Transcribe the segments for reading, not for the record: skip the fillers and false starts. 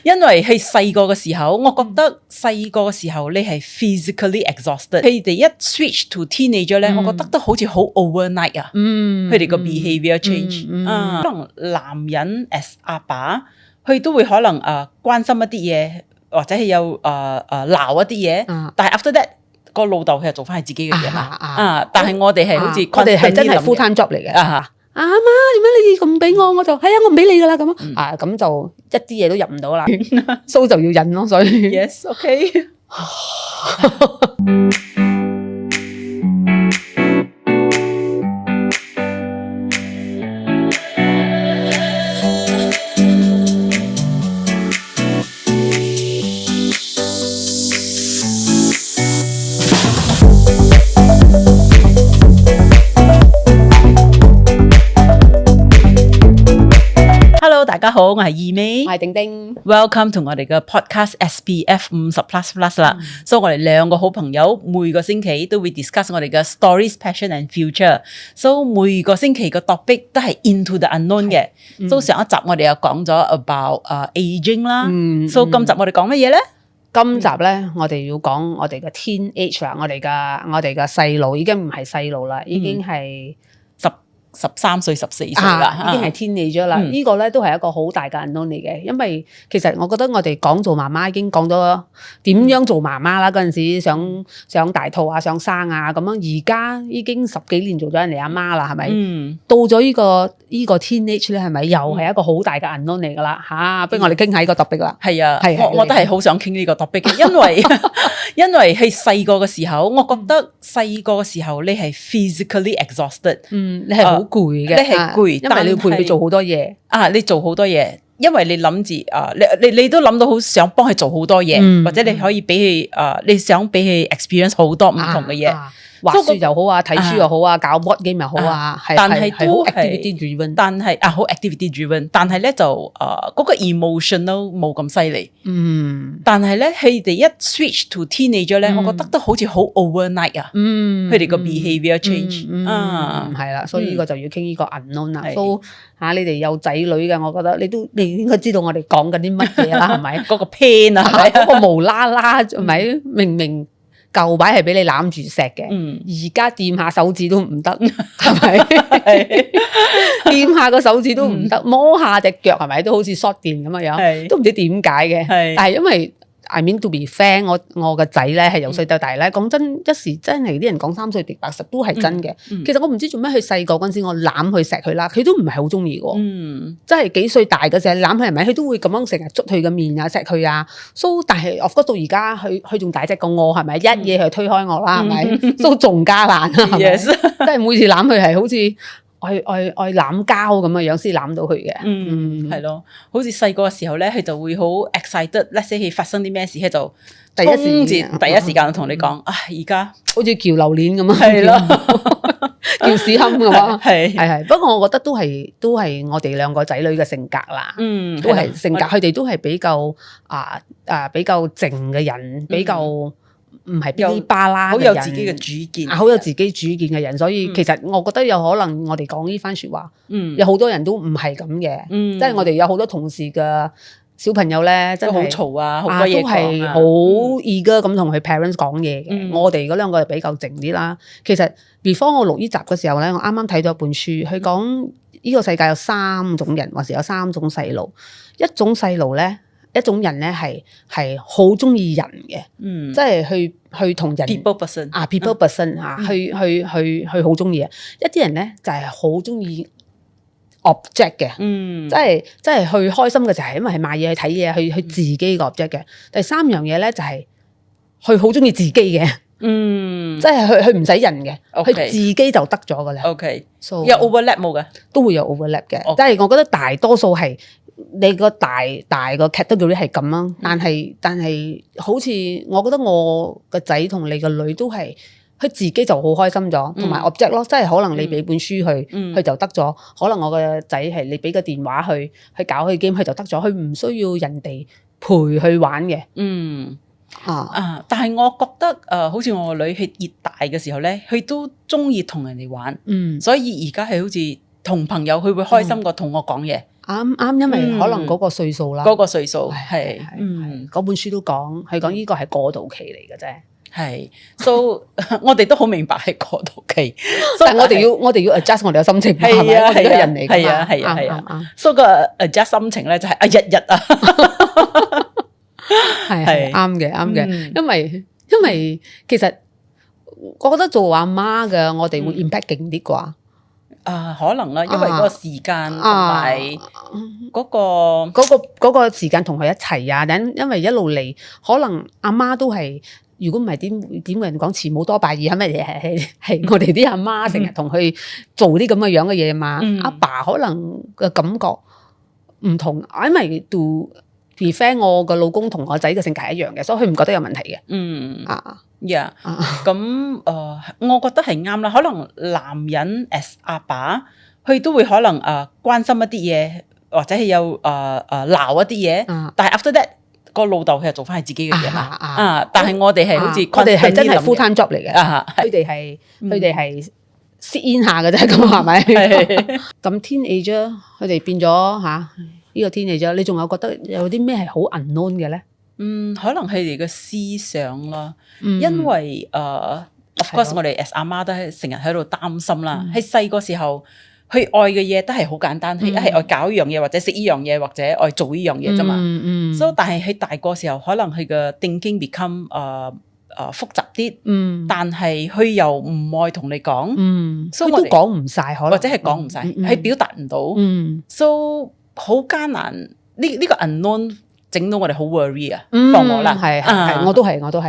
因為係細個嘅時候，我覺得細個嘅時候你係 physically exhausted。佢哋一 switch to teenager 咧，我覺得都好似好 overnight 啊。佢哋個 behaviour change 可能男人 as 阿爸，佢都會可能關心一啲嘢，或者係有鬧一啲嘢。但係 after that 個老豆佢係做翻係自己嘅嘢啦。但係我哋係好似我哋係真係 full time job 嚟嘅。阿媽，點解你咁唔俾我？我就係啊，我唔俾你噶啦咁啊。咁就一啲嘢都入唔到啦，so 就要忍咯。所以 yes OK 大家好，我係二妹，我係丁丁。 Welcome to 我哋嘅 podcast SPF 50++ 啦。所以我哋兩個好朋友每個星期都會 discuss 我哋嘅 stories, passion and future。所以每個星期嘅 topic 都係 into the unknown 嘅。所以上一集我哋又講咗 about aging 啦。所以今集我哋講乜嘢咧？今集咧，我哋要講我哋嘅 teenage 啦，我哋嘅細路已經唔係細路啦，已經係13歲、14歲啦，已經係 teenager 啦。呢個咧都係一個好大嘅 unknown 嚟嘅，因為其實我覺得我哋講做媽媽已經講咗點樣做媽媽啦。嗰陣時想大肚啊，想生啊咁樣，而家已經10幾年做咗人哋阿媽啦，係咪？到咗呢個 teenage 咧，係咪又係一個好大嘅 unknown 嚟噶啦？嚇，不如我哋傾下呢個 topic 啦。係啊，我都係好想傾呢個 topic 嘅，因為係細個嘅時候，我覺得細個嘅時候你係 physically exhausted，你係好攰嘅，你係攰，因為你要陪佢做好多嘢。你做好多嘢，因為你諗住你都諗到好想幫佢做好多嘢，或者你可以俾佢你想俾佢 experience 好多唔同嘅嘢。畫書又好啊，睇書又好啊，搞 board game 又好啊，但係都係 activity driven， 但係好 activity driven， 但係咧就嗰個 emotion 都冇咁犀利。但係咧佢哋一 switch to teenager 咧，我覺得都好似好 overnight 啊。佢哋個 behaviour change 係啦，所以呢個就要傾呢個 unknown 啦。So 你哋有仔女嘅，我覺得你應該知道我哋講緊啲乜嘢啦，係咪？嗰個 pain 啊，嗰個無啦啦，係咪？明明舊擺係俾你攬住錫嘅，而家掂下手指都唔得，係咪？掂下個手指都唔得，摸下隻腳係咪都好似 short 電咁嘅樣，都唔知點解嘅。但係因為I mean to be fair，我個仔咧係由細到大咧，講真一時真係啲人講3歲定80都係真嘅。其實我唔知做咩佢細個嗰陣時，我攬佢錫佢啦，佢都唔係好中意嘅。即係幾歲大嗰時攬佢係咪？佢都會咁樣成日捽佢嘅面啊，錫佢啊。So 但係我覺得到而家佢仲大隻過我係咪？一嘢佢推開我啦係咪？都仲加難係咪？即係每次攬佢係好似愛攬膠咁嘅樣先攬到佢嘅。係咯，好似細個嘅時候咧，佢就會好 excited，let's say 佢發生啲咩事，佢就第一時間同你講，而家好似撬榴蓮咁啊，係咯，撬屎坑嘅話，係。不過我覺得都係我哋兩個仔女嘅性格啦，都係性格，佢哋都係比較比較靜嘅人，比較唔係噼里啪啦嘅人，好有自己嘅主見，好有自己主見嘅人，所以其實我覺得有可能我哋講呢番說話，有好多人都唔係咁嘅，即係我哋有好多同事嘅小朋友咧，真係好嘈啊，好多嘢講，都係好 eager 咁同佢 parents 講嘢嘅。我哋嗰兩個就比較靜啲啦。其實 before 我錄呢集嘅時候咧，我啱啱睇咗一本書，佢講呢個世界有3種人，或是有3種細路。一種細路咧，一種人咧係好中意人嘅，即係去同人 people person people person 去好中意啊。一啲人咧就係好中意object 嘅，即係去開心嘅就係因為係買嘢去睇嘢去自己個 object 嘅。第3樣嘢咧就係佢好中意自己嘅，即係佢唔使人嘅，佢自己就得咗噶啦。有 overlap 冇嘅？都會有 overlap 嘅，即係我覺得大多數係你個大個 category 係咁啦。但係好似我覺得我個仔同你個女都係。佢自己就好開心咗，同埋 object 咯，即係可能你俾本書佢就得咗。可能我個仔係你俾個電話去搞佢 game，佢就得咗。佢唔需要人哋陪佢玩嘅。但係我覺得好似我個女係越大嘅時候咧，佢都中意同人哋玩。所以而家係好似同朋友，佢會開心過同我講嘢。啱，因為可能嗰個歲數啦，嗰個歲數係嗰本書都講，佢講呢個係過渡期嚟嘅啫。係，so 我哋都好明白係過渡期，但係我哋要 adjust 我哋嘅心情，係咪？我哋都係人嚟㗎嘛，係啊，所以個 adjust 心情咧就係日日啊，係啱嘅，因為其實我覺得做阿媽嘅我哋會 impact 勁啲啩。可能啦，因為嗰個時間同埋嗰個時間同佢一齊啊，因為一路嚟可能阿媽都係，如果唔係點人講慈母多敗兒係乜嘢？係我哋啲阿媽成日同佢做啲咁嘅樣嘅嘢嘛。阿爸可能嘅感覺唔同，因為 to defend 我個老公同我仔嘅性格一樣嘅，所以佢唔覺得有問題嘅。咁我覺得係啱啦。可能男人 as 阿爸，佢都會可能關心一啲嘢，或者係有鬧一啲嘢。但係 after that 個老豆佢係做翻係自己嘅嘢嘛。但係我哋係好似我哋係真係 full time job 嚟嘅。佢哋係 sit in 下嘅啫，咁係咪？咁 teenager 佢哋變咗呢個 teenager，你仲有覺得有啲咩係好 unknown 嘅咧？可能佢哋嘅思想啦，因為of course 我哋 as 阿媽都係成日喺度擔心啦。喺細個時候，佢愛嘅嘢都係好簡單，係愛搞依樣嘢，或者食依樣嘢，或者愛做依樣嘢啫嘛。所以但係喺大個時候，可能佢嘅 thinking become 複雜啲，但係佢又唔愛同你講，所以都講唔晒，可能或者係講唔晒，係表達唔到，so 好艱難。呢個 unknown。整到我哋好 worry 啊，放我啦，係，我都係，我覺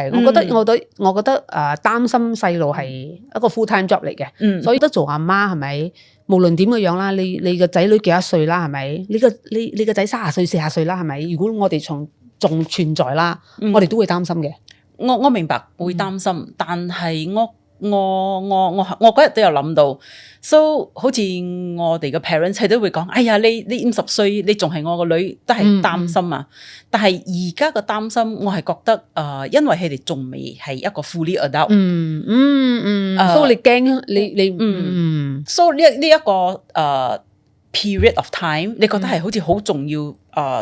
得擔心細路係一個 full time job 嚟嘅，所以都做阿媽係咪？無論點嘅樣啦，你個仔女幾多歲啦，係咪？你個仔30歲40歲啦，係咪？如果我哋仲存在啦，我哋都會擔心嘅。我明白會擔心，但係我嗰日都有諗到 ，so 好似我哋嘅 parents 佢都會講，哎呀，你50歲，你仲係我個女，都係擔心啊。但係而家嘅擔心，我係覺得因為佢哋仲未係一個 fully adult，所以你驚你，so 呢一個period of time，你覺得係好似好重要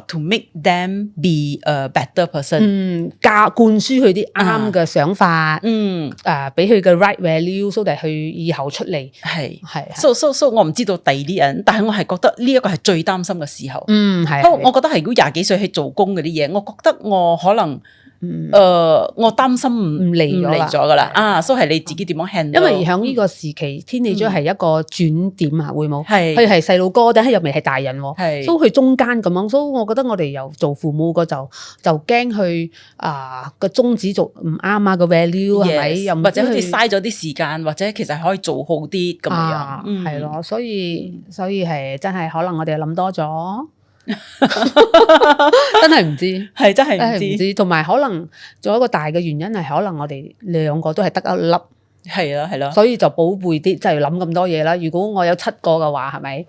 to make them be a better person，灌輸佢啲啱嘅想法，俾佢嘅 right value，so that 佢以後出嚟係，so 我唔知道第二啲人，但係我係覺得呢一個係最擔心嘅時候，我覺得係如果20幾歲去做工嗰啲嘢，我覺得我可能。我擔心唔嚟咗噶啦，所以係你自己點樣 handle？因為喺呢個時期，teenager係一個轉點啊，會冇？佢係細路哥，但係又未係大人，所以佢中間咁樣，所以我覺得我哋由做父母個就驚佢個宗旨做唔啱啊，個 value 係咪？又或者好似嘥咗啲時間，或者其實可以做好啲咁樣，係咯，所以係真係可能我哋諗多咗。真係唔知，係真係唔知，同埋可能仲有一個大嘅原因係可能我哋2個都係得一粒，係咯，所以就寶貝啲，真係諗咁多嘢啦。如果我有7個嘅話，係咪？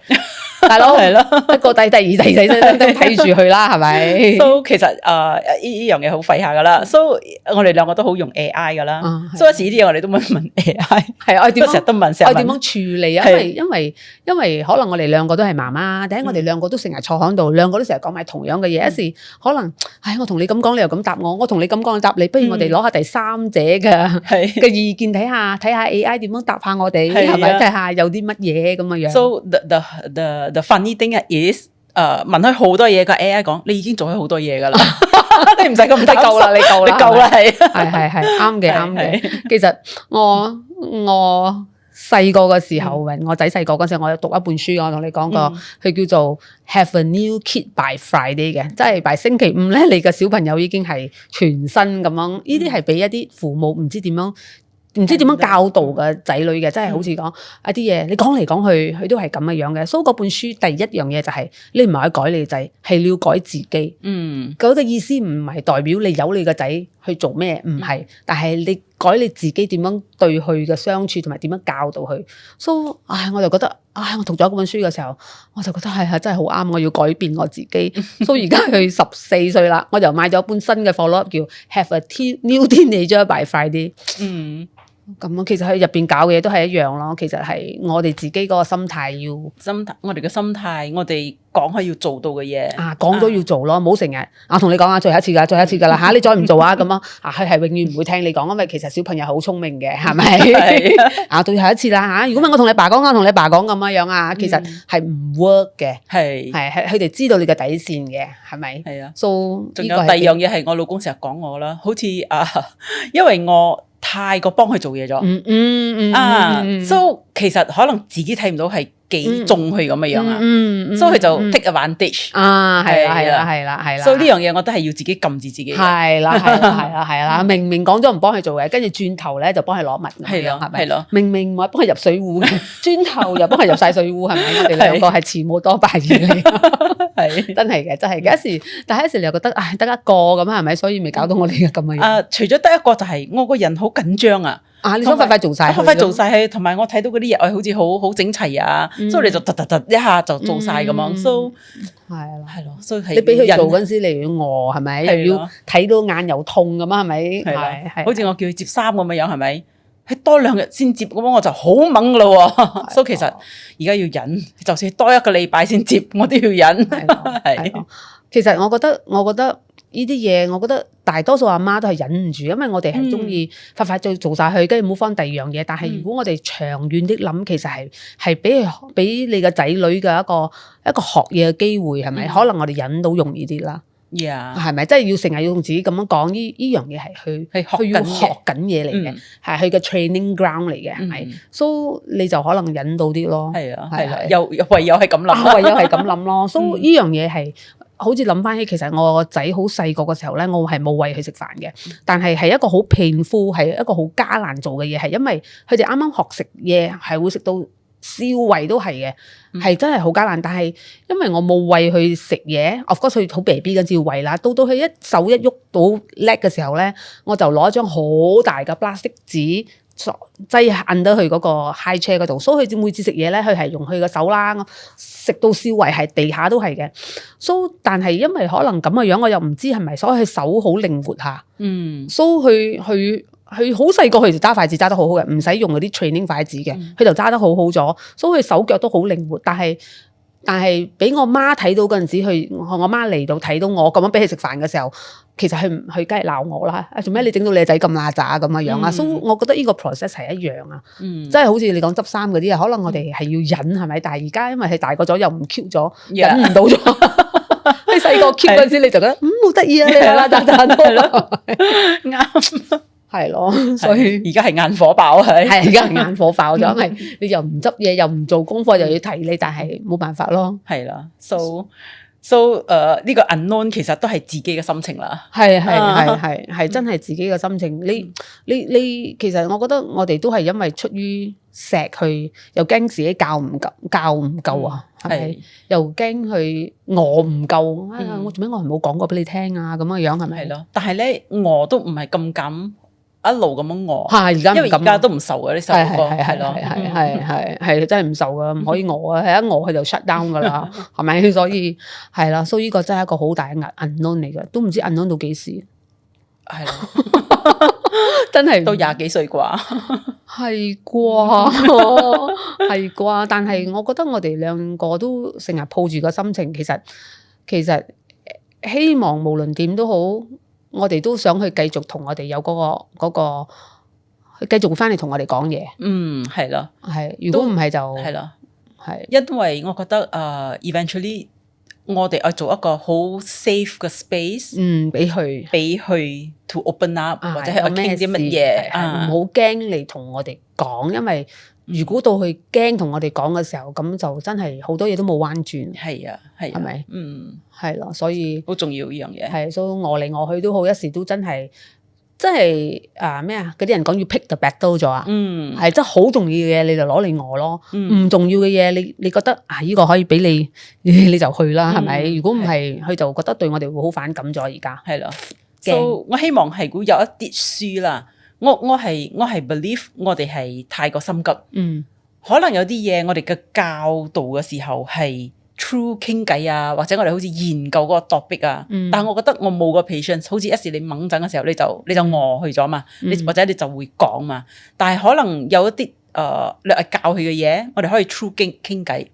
大佬係咯，一個第二都睇住佢啦，係咪？So 其實呢樣嘢好廢下噶啦。So 我哋2個都好用 AI 噶啦。So 有時呢啲嘢我哋都問 AI， 係我成日都問，我點樣處理啊？因為可能我哋2個都係媽媽，第一我哋2個都成日坐喺度，2個都成日講埋同樣嘅嘢。一時可能，我同你咁講，你又咁答我，我同你咁講，答你，不如我哋攞下第三者嘅意見睇下 AI 點樣答下我哋，係咪？睇下有啲乜嘢咁嘅樣。So the funny thing is，問佢好多嘢，個 AI 講你已經做咗好多嘢噶啦，你唔使咁夠啦，你夠啦，係啱嘅。其實我細個嘅時候，我仔細個嗰時候，我有讀一本書，我同你講過，佢叫做 Have a New Kid by Friday 嘅，即係by星期5咧，你嘅小朋友已經係全新咁樣。呢啲係俾一啲父母唔知點樣教導嘅仔女嘅，真係好似講一啲嘢，你講嚟講去，佢都係咁嘅樣嘅。所以嗰本書第一樣嘢就係，你唔係去改你仔，係你要改自己。嗰個意思唔係代表你由你個仔去做咩，唔係，但係你改你自己點樣對佢嘅相處，同埋點樣教導佢。所以，我就覺得，我讀咗嗰本書嘅時候，我就覺得係真係好啱，我要改變我自己。所以而家佢14歲啦，我就買咗一本新嘅課咯，叫 Have a New Teenager by Friday。咁其實佢入邊搞嘅嘢都係一樣咯。其實係我哋自己嗰個心態要我哋嘅心態，我哋講係要做到嘅嘢講咗要做咯，唔好成日同你講最後一次㗎啦嚇，你再唔做啊咁佢係永遠唔會聽你講，因為其實小朋友好聰明嘅，係咪？最後一次啦嚇，如果唔係我同你爸講同你爸講咁樣其實係唔 work 嘅，係佢哋知道你嘅底線嘅，係咪？係啊，仲有第二樣嘢係我老公成日講我啦，好似因為我太過幫佢做嘢咗，so 其實可能自己睇唔到係幾中佢咁嘅樣所以佢就 take advantage 係啦，所以呢樣嘢我都係要自己撳住自己，係啦，明明講咗唔幫佢做嘢，跟住轉頭咧就幫佢攞物，係咪？明明唔係幫佢入水壺嘅，轉頭又幫佢入晒水壺，係咪？我哋兩個係慈母多敗兒嚟，係真係嘅，但係一時你又覺得得一個咁係咪？所以咪搞到我哋咁嘅樣。除咗得一個就係我個人好緊張你想快快做晒，同埋我睇到嗰啲嘢，好似好整齊所以你就突一下就做晒咁樣，所以係咯，所以係你俾佢做嗰陣時，你要餓係咪？又要睇到眼又痛咁係咪？係好似我叫佢接衫咁樣，係咪？佢多2日先接咁樣，我就好猛咯。所以其實而家要忍，就算多1個禮拜先接，我都要忍。係，其實我覺得。呢啲嘢，我覺得大多數阿媽都係忍唔住，因為我哋係中意快快做晒佢，跟住唔好放第二樣嘢。但係如果我哋長遠啲諗，其實係俾你個仔女嘅一個學嘢嘅機會，係咪？可能我哋忍到容易啲啦，係咪？即係要成日要同自己咁樣講，呢樣嘢係佢要學緊嘢嚟嘅，係佢嘅 training ground 嚟嘅，係咪？所以你就可能忍到啲咯。係啊，又唯有係咁諗，唯有係咁諗咯。所以呢樣嘢係。好似諗翻起，其實我個仔好細個嘅時候咧，我係冇餵佢食飯嘅，但係一個好painful，係一個好艱難做嘅嘢，係因為佢哋啱啱學食嘢，係會食到燒胃都係嘅，係真係好艱難。但係因為我冇餵佢食嘢，of course佢好 baby 嗰陣要餵啦，到佢一手一喐到叻嘅時候咧，我就攞一張好大嘅 plastic 紙。擠摁到去嗰個 high chair 嗰度，所以佢每次食嘢咧，佢係用佢個手啦，食到燒胃，係地下都係嘅。但係因為可能咁嘅樣，我又唔知係咪，所以佢手好靈活下。所以佢好細個，佢就揸筷子揸得好好嘅，唔使用嗰啲 training 筷子嘅，佢就揸得好好咗。所以佢手腳都好靈活，但係俾我媽睇到嗰陣時，我媽嚟到睇到我咁樣俾佢食飯嘅時候，其實佢梗係鬧我啦。做咩你整到你個仔咁邋遢咁嘅樣啊？所以我覺得呢個 process 係一樣啊。即係好似你講執衫嗰啲啊，可能我哋係要忍係咪？但係而家因為係大個咗又唔 keep 咗，忍唔到咗。你細個 keep 嗰陣時你就覺得好得意啊，你係邋遢咯，啱。係咯，所以而家係眼火爆係而家係眼火爆咗，因為你又唔執嘢，又唔做功課，又要提你，但係冇辦法咯。係啦，so 呢個 unknown 其實都係自己嘅心情啦。係真係自己嘅心情。你其實我覺得我哋都係因為出於錫佢，又驚自己教唔夠啊，係咪？又驚佢餓唔夠。我做咩我係冇講過俾你聽啊？咁嘅樣係咪？係咯，但係咧餓都唔係咁敢。一路咁樣餓，因為而家都唔受嘅啲細路哥，係咯，係真係唔受噶，唔可以餓啊！係一餓佢就 shut down 噶啦，係咪？所以係啦，所以呢個真係一個好大嘅 unknown 嚟嘅，都唔知 unknown 到幾時。係咯，真係到20幾歲啩？係啩？但係我覺得我哋兩個都成日抱住個心情，其實希望無論點都好。我哋都想去繼續同我哋有嗰個繼續翻嚟同我哋講嘢。係咯，係。如果唔係就係咯，係。因為我覺得eventually 我哋要做一個好 safe 嘅 space，俾佢 to open up，或者係傾啲乜嘢，唔好驚嚟同我哋講，因為如果到佢驚同我哋講嘅時候，咁就真係好多嘢都冇彎轉。係啊，係咪？係咯，所以好重要呢樣嘢。係，所以餓嚟餓去都好，一時都真係咩啊？嗰啲人講要 pick the battle 咗啊。係真係好重要嘅嘢，你就攞嚟餓咯。唔重要嘅嘢，你覺得呢個可以俾你，你就去啦，係咪？如果唔係，佢就覺得對我哋會好反感咗。而家係咯，so 我希望係會有一啲書啦。我係 believe 我哋係太過心急。可能有啲嘢我哋嘅教導嘅時候係 through 傾偈啊，或者我哋好似研究嗰個 topic 啊，但係我覺得我冇個 patience，好似一時你猛陣嘅時候你就餓去咗嘛，或者你就會講嘛，但係可能有一啲你係教佢嘅嘢，我哋可以 through 傾偈，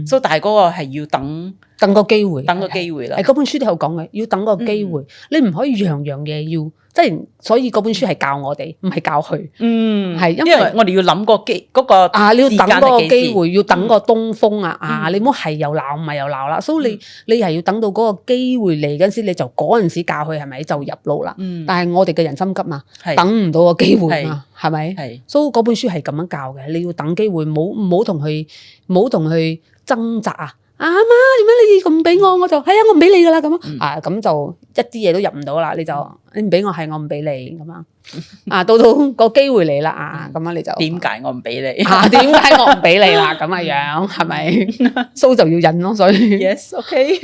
所以但係嗰個係要等個機會，等個機會啦。嗰本書都有講嘅，要等個機會，你唔可以樣樣嘢要。即係，所以嗰本書係教我哋，唔係教佢。係因為我哋要諗個嗰個你要等個機會，要等個東風啊！你唔好係又鬧，唔係又鬧啦。所以你係要等到嗰個機會嚟嗰陣時，你就嗰陣時教佢係咪就入路啦？但係我哋嘅人心急嘛，等唔到個機會嘛，係咪？所以嗰本書係咁樣教嘅，你要等機會，唔好同佢掙扎啊！阿媽，點解你咁唔俾我？我就係啊，我唔俾你噶啦咁咁就一啲嘢都入唔到啦。你唔俾我，係我唔俾你咁到個機會嚟啦咁樣你就點解我唔俾你？點解我唔俾你啦？咁嘅樣係咪？蘇就要忍咯，所以 yes，OK。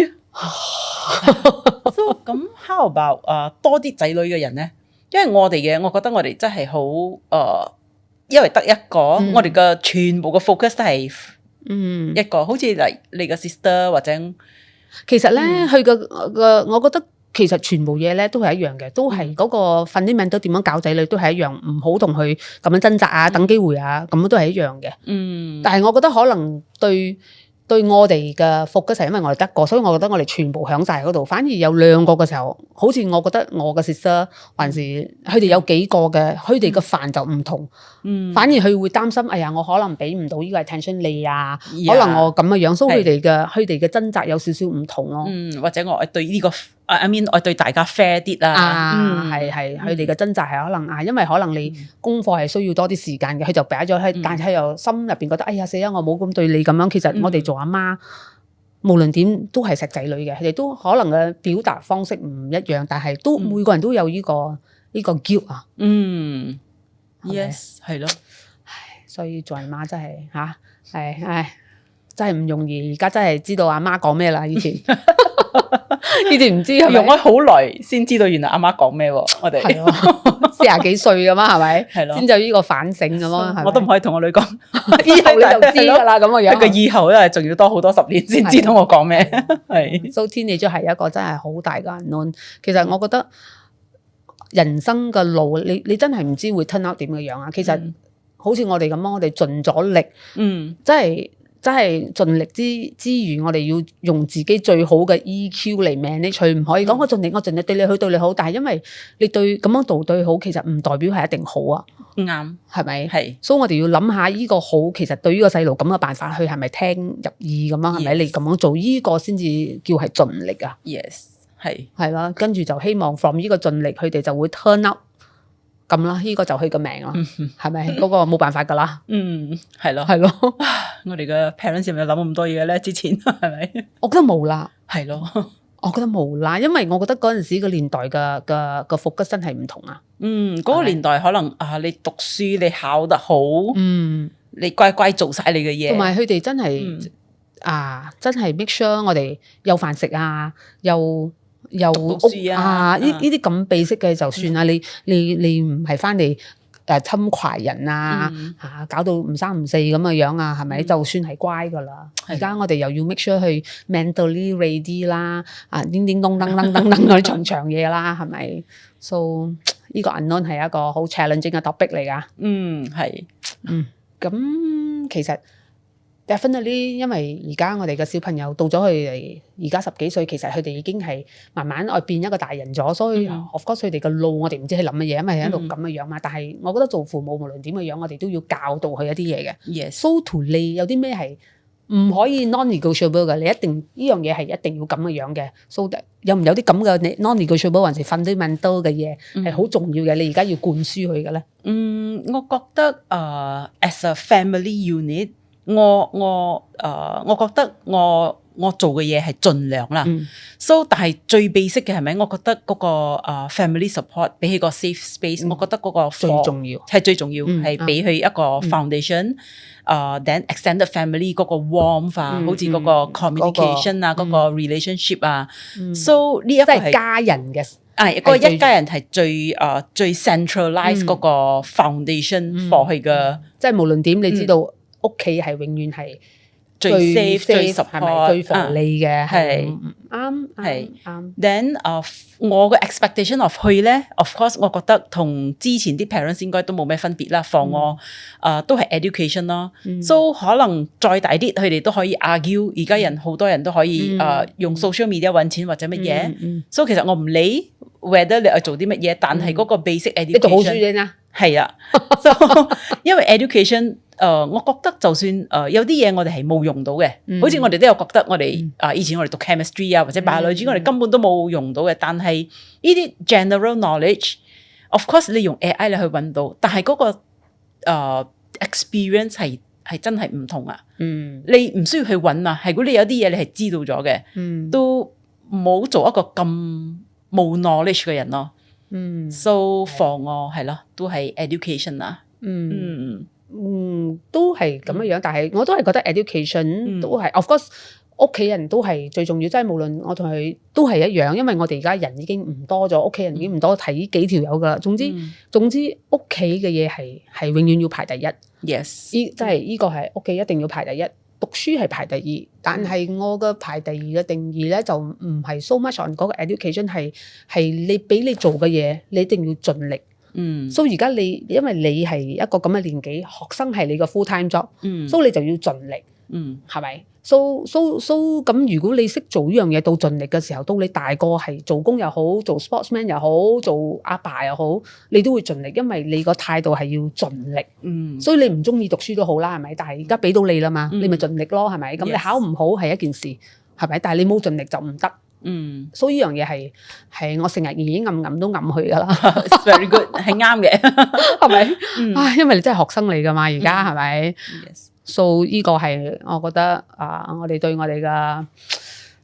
咁 how about 多啲仔女嘅人咧？因為我覺得我哋真係好因為得一個，我哋嘅全部嘅 focus 都係。一個好似嚟你個 sister 或者，其實咧佢個我覺得其實全部嘢咧都係一樣嘅，都係嗰個 fundamental 點樣教仔女都係一樣，唔好同佢咁樣掙扎啊，等機會啊，咁都係一樣嘅。但係我覺得可能對我哋嘅 focus 係因為我哋得個，所以我覺得我哋全部響晒嗰度。反而有兩個嘅時候，好似我覺得我嘅 sister 還是佢哋有幾個嘅，佢哋嘅範就唔同。反而佢會擔心，哎呀，我可能俾唔到呢個 attention 你啊，可能我咁嘅樣，所以佢哋嘅掙扎有少少唔同咯。或者我對呢個I mean 我對大家 fair 啲啦。係佢哋嘅掙扎係可能因為可能你功課係需要多啲時間嘅，佢就擺咗喺，但係又心入邊覺得，哎呀死啊，我冇咁對你咁樣。其實我哋做阿媽，無論點都係錫仔女嘅，佢哋都可能嘅表達方式唔一樣，但係都每個人都有呢個 guilt 啊。Yes， 係咯，所以做人媽真係真係唔容易。而家真係知道阿媽講咩啦，以前唔知係咪用咗好耐先知道原來阿媽講咩喎？我哋係40幾歲咁嘛，係咪？係咯，先有呢個反省咁咯。我都唔可以同我女講，以後你就知㗎啦。咁嘅樣，不過以後咧仲要多好多10年先知道我講咩。係，so teenager係一個真係好大嘅 unknown。其實我覺得人生嘅路，你真係唔知會 turn out 點嘅樣啊。其實好似我哋咁，我哋盡咗力，真係盡力之餘，我哋要用自己最好嘅 EQ 嚟 manage，唔可以講我盡力對你好，但係因為你咁樣對好，其實唔代表係一定好啊。啱，係咪？係，所以我哋要諗下呢個好，其實對於個細路咁嘅辦法，佢係咪聽入耳咁樣？係咪？你咁樣做呢個先至叫係盡力啊 ？Yes，係啦，跟住就希望 from 呢個盡力，佢哋就會 turn up。咁啦，呢個就佢個命啦，係咪？嗰個冇辦法噶啦。係咯，我哋嘅 parents 有冇諗咁多嘢咧？之前係咪？我覺得冇啦。係咯，我覺得冇啦，因為我覺得嗰陣時個年代嘅focus真係唔同啊。嗰個年代可能你讀書你考得好，你乖乖做晒你嘅嘢，同埋佢哋真係真係 make sure 我哋有飯食啊，又屋呢啲咁秘式嘅就算啦。你唔係翻嚟侵懷人搞到唔三唔四咁嘅樣啊，係咪？就算係乖噶啦。而家我哋又要 make sure 去 mentally ready 啦，叮叮咚噔噔噔噔嗰啲長嘢啦，係咪 ？So 呢個 unknown 係一個好 challenging 嘅 topic 嚟噶。係。咁其實。Definitely，因為而家我哋嘅小朋友到咗佢哋而家10幾歲，其實佢哋已經係慢慢變一個大人咗，所以 of course 佢哋嘅路我哋唔知佢諗乜嘢，因為喺度咁嘅樣嘛。但係我覺得做父母無論點嘅樣，我哋都要教導佢一啲嘢嘅。Yes。So to 你有啲咩係唔可以 non-negotiable 嘅？你一定呢樣嘢係一定要咁嘅樣嘅。So 有唔有啲咁嘅 non-negotiable 還是 fundamental 嘅嘢係好重要嘅？你而家要灌輸佢嘅咧？我覺得as a family unit。我覺得我做嘅嘢係盡量啦，so 但係最 basic 嘅係咪？我覺得嗰個family support 比起個 safe space，我覺得嗰個最重要係最重要，係俾佢一個 foundation，then extended family 嗰個 warmth 好似嗰個 communication 嗰個 relationship so 呢一個係家人嘅，嗰個一家人係最 centralize 嗰個 foundation for 佢嘅，即係無論點你知道。屋企係永遠係最 safe 最 係咪 support 最防你嘅？係啱係啱。 Then 我嘅 expectation of 去咧 ，of course 我覺得同之前啲 parents 應該都冇咩分別啦。放我都係 education 咯，so 可能再大啲，佢哋都可以 argue。而家好多人都可以用 social media 揾錢或者乜嘢，so 其實我唔理 whether 你去做啲乜嘢，但係嗰個 basic education 你讀好書先啦。係啦，so 因為 education。我覺得就算有啲嘢我哋係冇用到嘅，好似我哋都有覺得我哋以前我哋讀 chemistry 啊或者 biology，我哋根本都冇用到嘅。但係呢啲 general knowledge，of course 你用 AI 你去揾到，但係嗰個experience 係真係唔同啊。你唔需要去揾啊，係如果你有啲嘢你係知道咗嘅，都唔好做一個咁冇 knowledge 嘅人咯。so for 我係咯，都係 education 啊。都係咁樣，但係我都係覺得 education 都係，of course 屋企人都係最重要，即係無論我同佢都係一樣，因為我哋而家人已經唔多咗，屋企人已經唔多，睇幾條友噶啦。總之屋企嘅嘢係永遠要排第一。Yes， 即係呢個係屋企一定要排第一，讀書係排第二。但係我嘅排第二嘅定義咧，就唔係 so much on 嗰個 education， 係你俾你做嘅嘢，你一定要盡力。所以而家因為你係一個咁嘅年紀，學生係你個 full time job，所以你就要盡力，係咪？so 咁如果你識做呢樣嘢到盡力嘅時候，到你大個係做工又好，做 sportsman 又好，做阿爸又好，你都會盡力，因為你個態度係要盡力。所以你唔中意讀書都好啦，係咪？但係而家俾到你啦嘛，你咪盡力咯，係咪？咁你考唔好係一件事，係咪？但係你冇盡力就唔得。所以呢樣嘢係我成日暗都暗佢噶啦。Very good， 係啱嘅，係咪？因為你真係學生嚟噶嘛，而家係咪？所以呢個係我覺得我哋對我哋嘅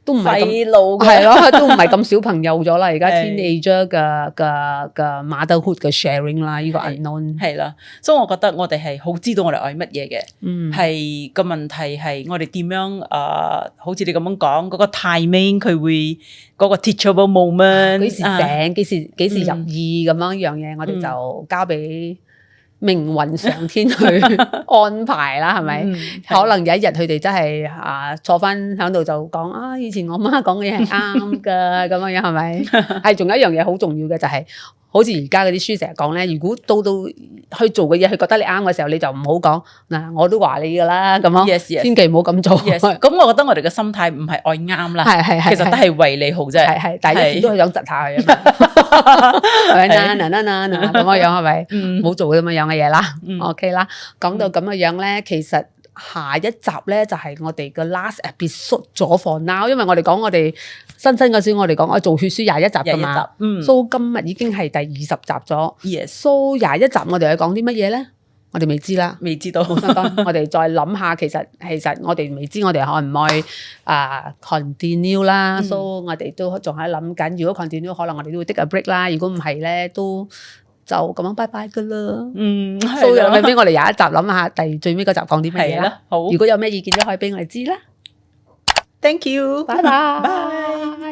都唔係咁老，係咯，都唔係咁小朋友咗啦。而家 teenager 嘅 motherhood 嘅 sharing 啦，呢個 unknown 係啦。所以我覺得我哋係好知道我哋愛乜嘢嘅，係個問題係我哋點樣好似你咁樣講嗰個 timing， 佢會嗰個 teachable moment， 幾時醒，幾時入耳咁樣嘢，我哋就交俾命運上天去安排啦，係咪？可能有一日佢哋真係坐翻喺度就講以前我媽講嘅嘢係啱噶，咁樣係咪？係仲有一樣嘢好重要嘅就係，好似而家嗰啲書成日講咧，如果到去做嘅嘢，佢覺得你啱嘅時候，你就唔好講嗱，我都話你噶啦，咁樣，千祈唔好咁做。咁我覺得我哋嘅心態唔係愛啱啦，其實都係為你好啫。係，但係一時都係想窒下佢啊嘛，係咪？嗱咁樣係咪？唔好做咁樣嘅嘢啦。OK 啦，講到咁樣咧，其實下一集咧就係我哋嘅 last episode 咗 for now，因為我哋講我哋新嗰時，我哋講我做血書21集噶嘛，so 今日已經係第20集咗，so 21集我哋係講啲乜嘢咧？我哋未知啦，未知道，我哋再諗下，其實我哋未知，我哋可唔可以continue 啦？so 我哋都仲喺諗緊，如果 continue， 可能我哋都會 take a break 啦。如果唔係咧，都就咁樣拜拜噶啦。so 未必我哋21集諗下最尾嗰集講啲乜嘢啦。好，如果有咩意見都可以俾我哋知啦。Thank you，拜拜。